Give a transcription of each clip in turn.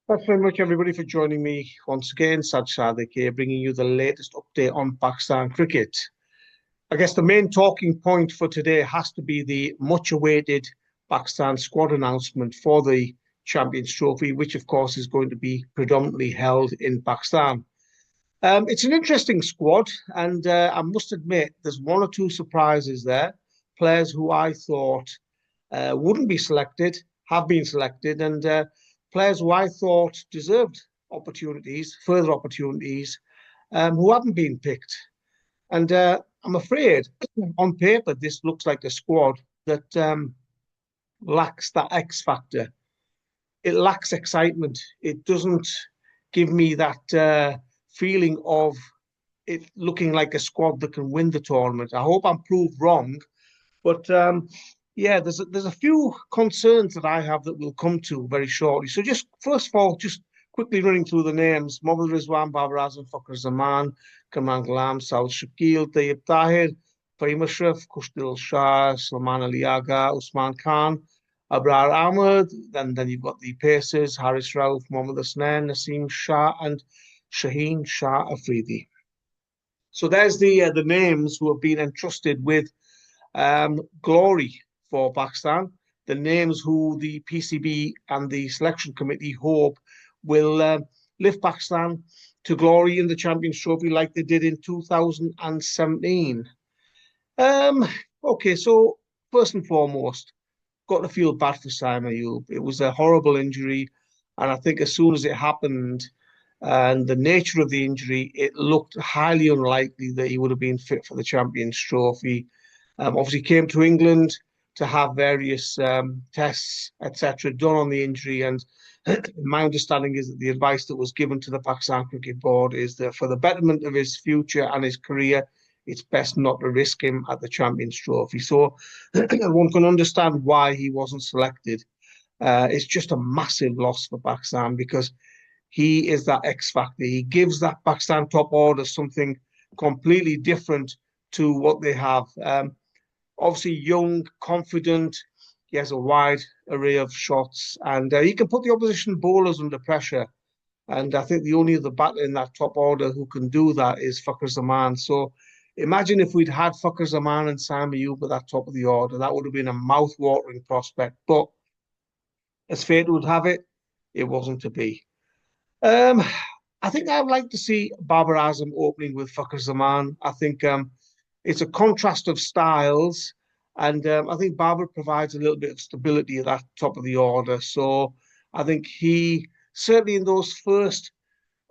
Thanks very much, everybody, for joining me once again. Sad Sadik here, bringing you the latest update on Pakistan cricket. I guess the main talking point for today has to be the much-awaited Pakistan squad announcement for the Champions Trophy, which, of course, is going to be predominantly held in Pakistan. It's an interesting squad, and I must admit there's one or two surprises there. Players who I thought wouldn't be selected have been selected, and players who I thought deserved further opportunities, who haven't been picked. And I'm afraid, on paper, this looks like a squad that lacks that X factor. It lacks excitement. It doesn't give me that feeling of it looking like a squad that can win the tournament. I hope I'm proved wrong, but yeah, there's a few concerns that I have that we'll come to very shortly. So just first of all, just quickly running through the names: Mohammad Rizwan, Babar Azam, Fakhar Zaman, Kamran Ghulam, Saud Shakil, Tayyib Tahir, Fahim Ashraf, Kushdil Shah, Salman Ali Agha, Usman Khan, Abrar Ahmed. Then you've got the Pacers: Haris Rauf, Mohammad Hasnain, Naseem Shah, and Shaheen Shah Afridi. So there's the names who have been entrusted with glory for Pakistan, the names who the PCB and the selection committee hope will lift Pakistan to glory in the Champions Trophy like they did in 2017. Okay, so first and foremost, got to feel bad for Saim Ayub. It was a horrible injury, and I think as soon as it happened, and the nature of the injury, it looked highly unlikely that he would have been fit for the Champions Trophy. Obviously, came to England to have various tests, etc., done on the injury. And my understanding is that the advice that was given to the Pakistan Cricket Board is that for the betterment of his future and his career, it's best not to risk him at the Champions Trophy. So one can understand why he wasn't selected. It's just a massive loss for Pakistan because he is that X factor. He gives that Pakistan top order something completely different to what they have. Obviously, young, confident. He has a wide array of shots, and he can put the opposition bowlers under pressure. And I think the only other batter in that top order who can do that is Fakhar Zaman. So imagine if we'd had Fakhar Zaman and Saim Ayub at that top of the order. That would have been a mouth-watering prospect. But as fate would have it, it wasn't to be. I think I'd like to see Babar Azam opening with Fakhar Zaman. I think it's a contrast of styles, and I think Babar provides a little bit of stability at that top of the order. So I think he, certainly in those first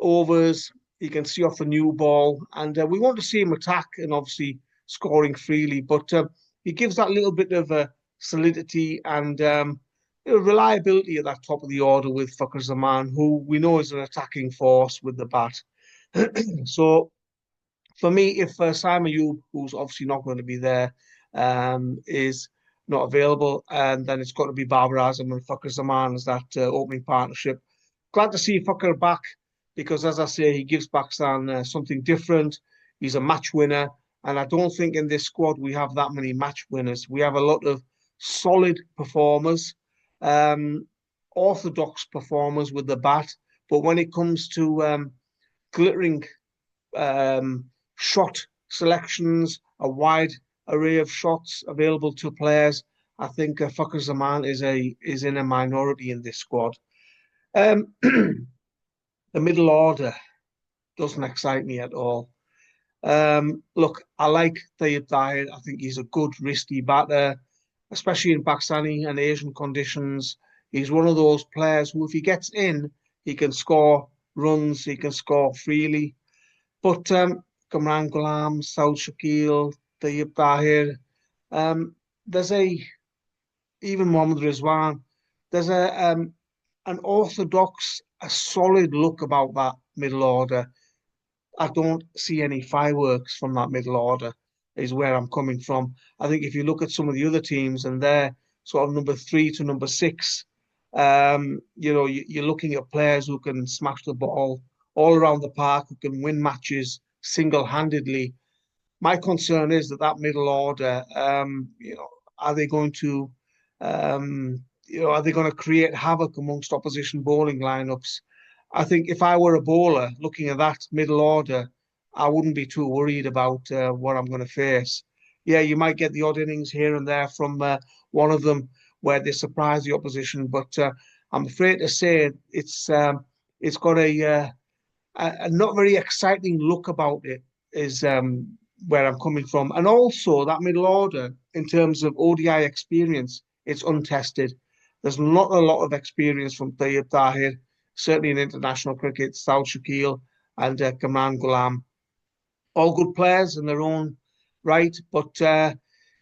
overs, he can see off the new ball, and we want to see him attack and obviously scoring freely, but he gives that little bit of solidity and reliability at that top of the order with Fakhar Zaman, who we know is an attacking force with the bat. So for me, if Saim Ayub, who's obviously not going to be there, is not available, and then it's got to be Babar Azam and Fakhar Zaman as that opening partnership. Glad to see Fakhar back because, as I say, he gives Pakistan something different. He's a match winner, and I don't think in this squad we have that many match winners. We have a lot of solid performers, orthodox performers with the bat, but when it comes to glittering shot selections, a wide array of shots available to players, I think Fakhar Zaman is in a minority in this squad. The middle order doesn't excite me at all. Look, I like Tayyib Tahir. I think he's a good, risky batter, especially in Pakistani and Asian conditions. He's one of those players who, if he gets in, he can score runs, he can score freely. But Kamran Ghulam, Saud Shakil, Tayyib Tahir, there's even Mohammad Rizwan, there's an orthodox, a solid look about that middle order. I don't see any fireworks from that middle order, is where I'm coming from. I think if you look at some of the other teams and they're sort of number 3 to number 6, you're looking at players who can smash the ball all around the park, who can win matches single-handedly. My concern is that middle order, are they going to are they going to create havoc amongst opposition bowling lineups? I think if I were a bowler looking at that middle order, I wouldn't be too worried about what I'm going to face. Yeah, you might get the odd innings here and there from one of them where they surprise the opposition, but I'm afraid to say it's got a not very exciting look about it. Is where I'm coming from, and also that middle order in terms of ODI experience, it's untested. There's not a lot of experience from Tayyip Tahir, certainly in international cricket, Saud Shakil and Kamran Ghulam. All good players in their own right, but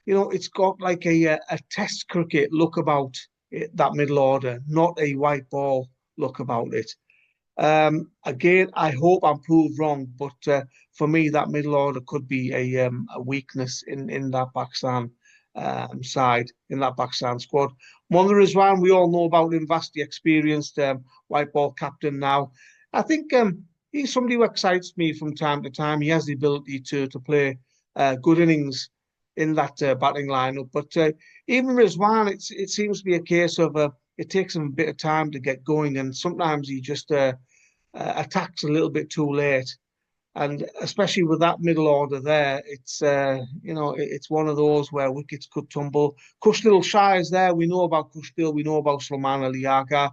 it's got like a test cricket look about it, that middle order, not a white ball look about it. Again, I hope I'm proved wrong, but for me, that middle order could be a weakness in that Pakistan side, in that Pakistan squad. Munir Rizwan, we all know about him, vastly experienced white ball captain now. I think he's somebody who excites me from time to time. He has the ability to play good innings in that batting lineup. But even Rizwan, it seems to be a case of it takes him a bit of time to get going, and sometimes he just attacks a little bit too late. And especially with that middle order there, it's one of those where wickets could tumble. Kushdil Shah is there. We know about Kushdil. We know about Sulaiman Ali Agha.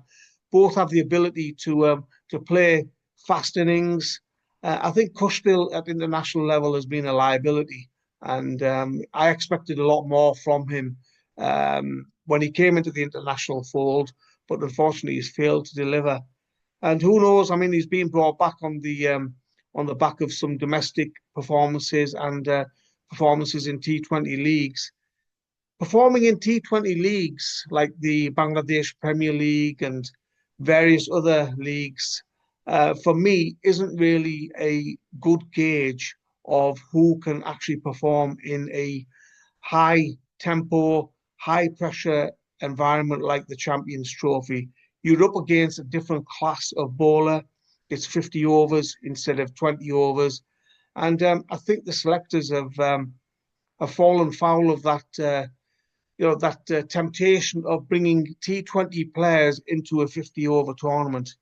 Both have the ability to play fast innings. I think Kushdil at international level has been a liability, and I expected a lot more from him when he came into the international fold, but unfortunately he's failed to deliver. And who knows? I mean, he's been brought back on the back of some domestic performances and performances in T20 leagues. Performing in T20 leagues like the Bangladesh Premier League and various other leagues, for me, isn't really a good gauge of who can actually perform in a high tempo, high pressure environment like the Champions Trophy. You're up against a different class of bowler. It's 50 overs instead of 20 overs. And I think the selectors have fallen foul of that temptation of bringing T20 players into a 50 over tournament.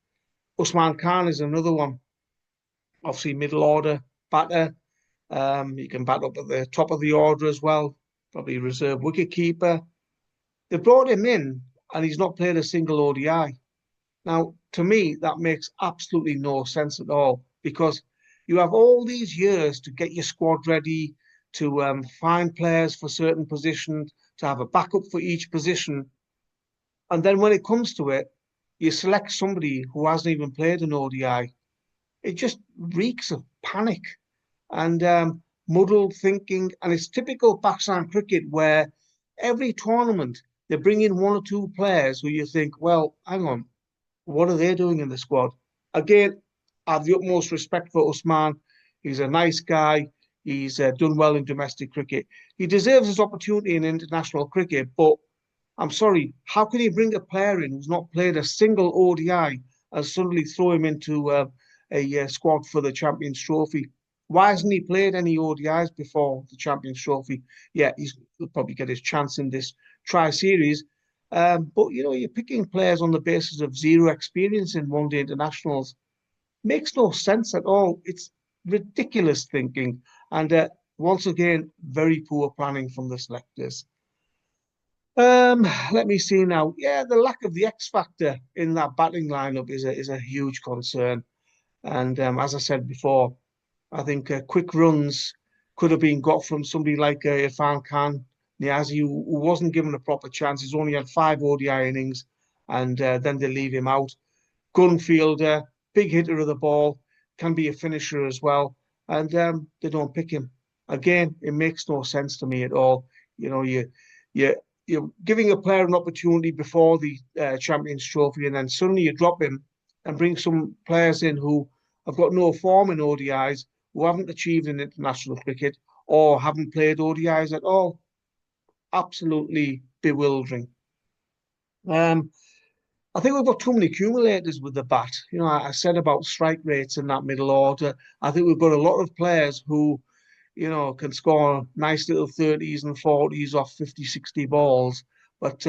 Usman Khan is another one, obviously middle order batter. He can bat up at the top of the order as well, probably reserve wicket keeper. They brought him in and he's not played a single ODI. Now, to me, that makes absolutely no sense at all because you have all these years to get your squad ready, to find players for certain positions, to have a backup for each position. And then when it comes to it, you select somebody who hasn't even played an ODI. It just reeks of panic and muddled thinking. And it's typical Pakistan cricket where every tournament they bring in one or two players who you think, well, hang on, what are they doing in the squad? Again, I have the utmost respect for Usman. He's a nice guy. He's done well in domestic cricket. He deserves his opportunity in international cricket, but I'm sorry, how can he bring a player in who's not played a single ODI and suddenly throw him into a squad for the Champions Trophy? Why hasn't he played any ODIs before the Champions Trophy? Yeah, he'll probably get his chance in this tri-series. But you're picking players on the basis of zero experience in one-day internationals. Makes no sense at all. It's ridiculous thinking, and once again, very poor planning from the selectors. Let me see now. Yeah, the lack of the X factor in that batting lineup is a huge concern. And as I said before, I think quick runs could have been got from somebody like Irfan Khan Niazi, who wasn't given a proper chance. He's only had 5 ODI innings, and then they leave him out. Gun fielder, big hitter of the ball, can be a finisher as well, and they don't pick him. Again, it makes no sense to me at all. You're giving a player an opportunity before the Champions Trophy, and then suddenly you drop him and bring some players in who have got no form in ODIs, who haven't achieved in international cricket or haven't played ODIs at all. Absolutely bewildering. I think we've got too many accumulators with the bat. I said about strike rates in that middle order. I think we've got a lot of players who, can score nice little 30s and 40s off 50, 60 balls. But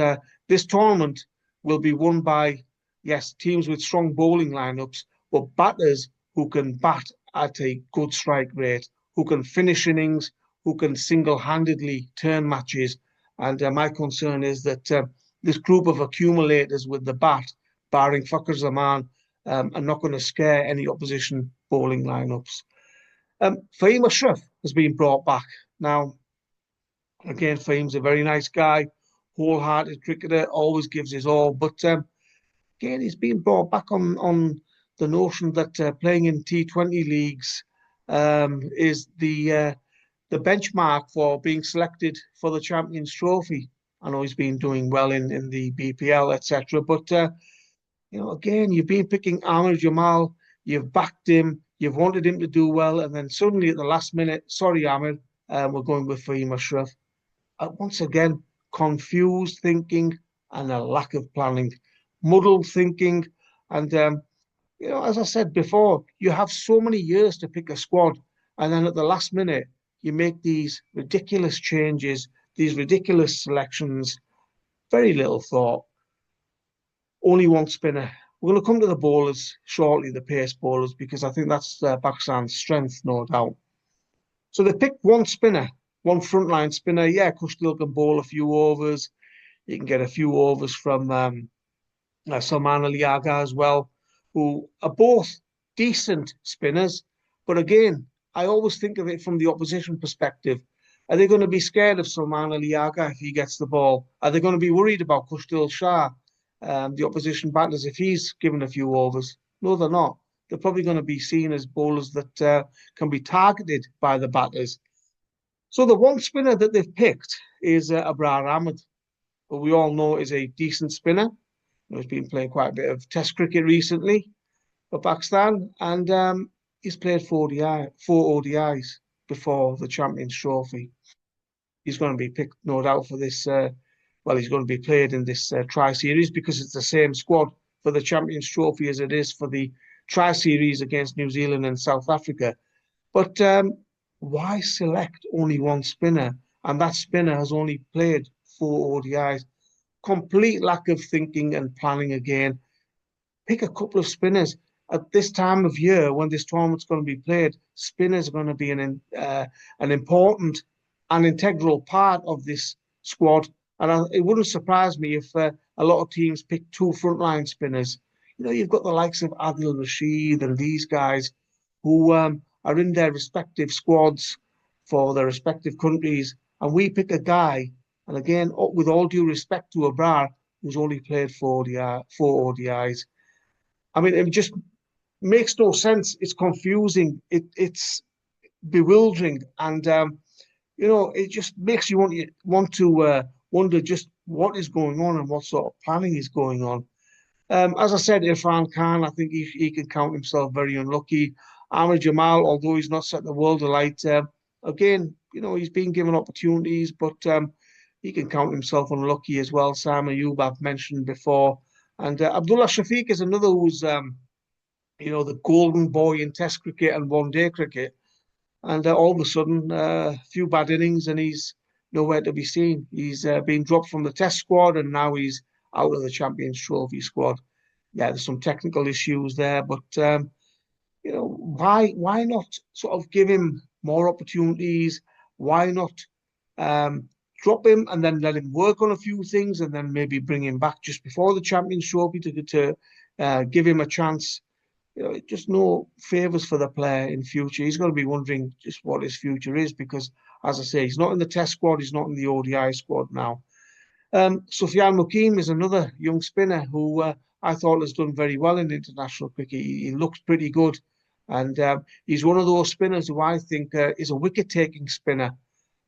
this tournament, will be won by, yes, teams with strong bowling lineups, but batters who can bat at a good strike rate, who can finish innings, who can single-handedly turn matches. And my concern is that this group of accumulators with the bat, barring Fakhar Zaman, are not going to scare any opposition bowling lineups. Fahim Ashraf has been brought back. Now, again, Fahim's a very nice guy, wholehearted cricketer, always gives his all. But again, he's been brought back on the notion that playing in T20 leagues is the benchmark for being selected for the Champions Trophy. I know he's been doing well in the BPL, etc. But again, you've been picking Amir Jamal, you've backed him, you've wanted him to do well, and then suddenly at the last minute, sorry, Amir, we're going with Fahim Ashraf. Once again, confused thinking and a lack of planning, muddled thinking. And, as I said before, you have so many years to pick a squad. And then at the last minute, you make these ridiculous changes, these ridiculous selections, very little thought. Only one spinner. We're going to come to the bowlers shortly, the pace bowlers, because I think that's Pakistan's strength, no doubt. So they picked one spinner, one frontline spinner. Yeah, Kushdil can bowl a few overs. You can get a few overs from Salman Ali Agha as well, who are both decent spinners. But again, I always think of it from the opposition perspective. Are they going to be scared of Salman Ali Agha if he gets the ball? Are they going to be worried about Kushdil Shah, the opposition batters, if he's given a few overs? No, they're not. They're probably going to be seen as bowlers that can be targeted by the batters. So the one spinner that they've picked is Abrar Ahmed, who we all know is a decent spinner. He's been playing quite a bit of Test cricket recently for Pakistan, and he's played four ODIs before the Champions Trophy. He's going to be picked, no doubt, for this. He's going to be played in this tri-series because it's the same squad for the Champions Trophy as it is for the tri-series against New Zealand and South Africa. But why select only one spinner? And that spinner has only played 4 ODIs. Complete lack of thinking and planning again. Pick a couple of spinners. At this time of year, when this tournament's going to be played, spinners are going to be an important and integral part of this squad. And it wouldn't surprise me if a lot of teams pick 2 frontline spinners. You've got the likes of Adil Rashid and these guys who are in their respective squads for their respective countries. And we pick a guy, and again, with all due respect to Abrar, who's only played 4 ODIs. I mean, it just makes no sense. It's confusing. It's bewildering. And, it just makes you want to wonder just what is going on and what sort of planning is going on. As I said, Irfan Khan, I think he can count himself very unlucky. Amir Jamal, although he's not set the world alight, again, he's been given opportunities, but he can count himself unlucky as well. Sam Ayub, I've mentioned before. And Abdullah Shafiq is another who's, the golden boy in Test cricket and one-day cricket. And all of a sudden, a few bad innings and he's nowhere to be seen. He's been dropped from the Test squad and now he's out of the Champions Trophy squad. Yeah, there's some technical issues there, but why not sort of give him more opportunities? Why not drop him and then let him work on a few things and then maybe bring him back just before the Champions Trophy to give him a chance? Just no favours for the player in future. He's going to be wondering just what his future is because, as I say, he's not in the Test squad, he's not in the ODI squad now. Sufyan Mukim is another young spinner who I thought has done very well in international cricket. He looks pretty good. And he's one of those spinners who I think is a wicket-taking spinner.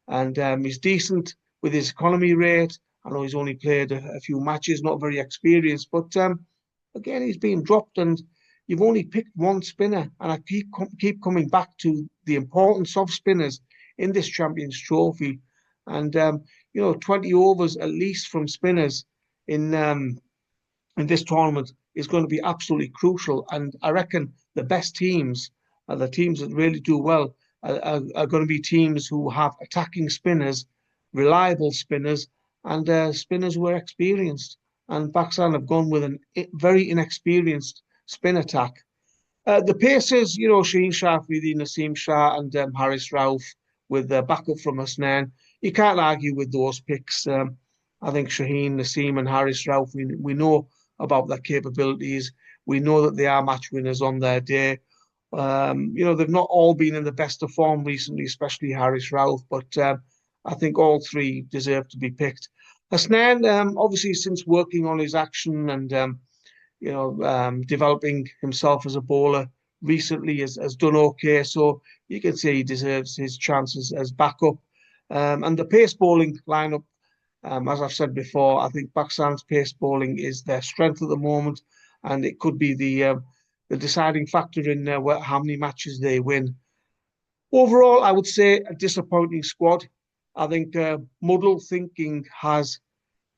And he's decent with his economy rate. I know he's only played a few matches, not very experienced. But again, he's been dropped and you've only picked one spinner. And I keep coming back to the importance of spinners in this Champions Trophy. And 20 overs at least from spinners in this tournament is going to be absolutely crucial. And I reckon the best teams, the teams that really do well, are going to be teams who have attacking spinners, reliable spinners, and spinners who are experienced. and Pakistan have gone with a very inexperienced spin attack. The paces, Shaheen Shah Afridi, Naseem Shah, and Haris Rauf with the backup from Hasnan. You can't argue with those picks. I think Shaheen, Naseem, and Haris Rauf, we know about their capabilities. We know that they are match winners on their day. They've not all been in the best of form recently, especially Haris Rauf, but I think all three deserve to be picked. Hasnan, obviously, since working on his action and developing himself as a bowler recently has done okay. So you can say he deserves his chances as backup. And the pace bowling lineup, as I've said before, I think Pakistan's pace bowling is their strength at the moment, and it could be the deciding factor in how many matches they win. Overall, I would say a disappointing squad. I think muddled thinking has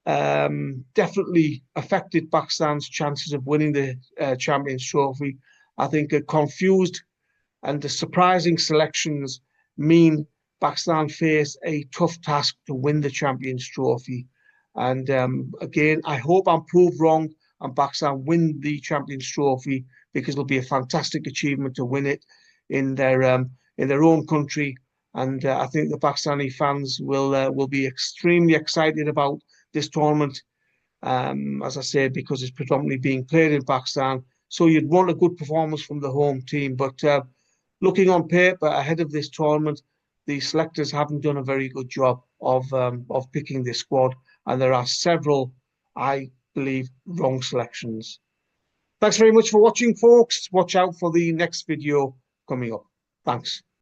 definitely affected Pakistan's chances of winning the Champions Trophy. I think confused and the surprising selections mean Pakistan face a tough task to win the Champions Trophy. And again, I hope I'm proved wrong and Pakistan win the Champions Trophy because it'll be a fantastic achievement to win it in their own country. And I think the Pakistani fans will be extremely excited about this tournament. As I say, because it's predominantly being played in Pakistan. So you'd want a good performance from the home team. But looking on paper ahead of this tournament, the selectors haven't done a very good job of picking this squad. And there are several, I believe, wrong selections. Thanks very much for watching, folks. Watch out for the next video coming up. Thanks.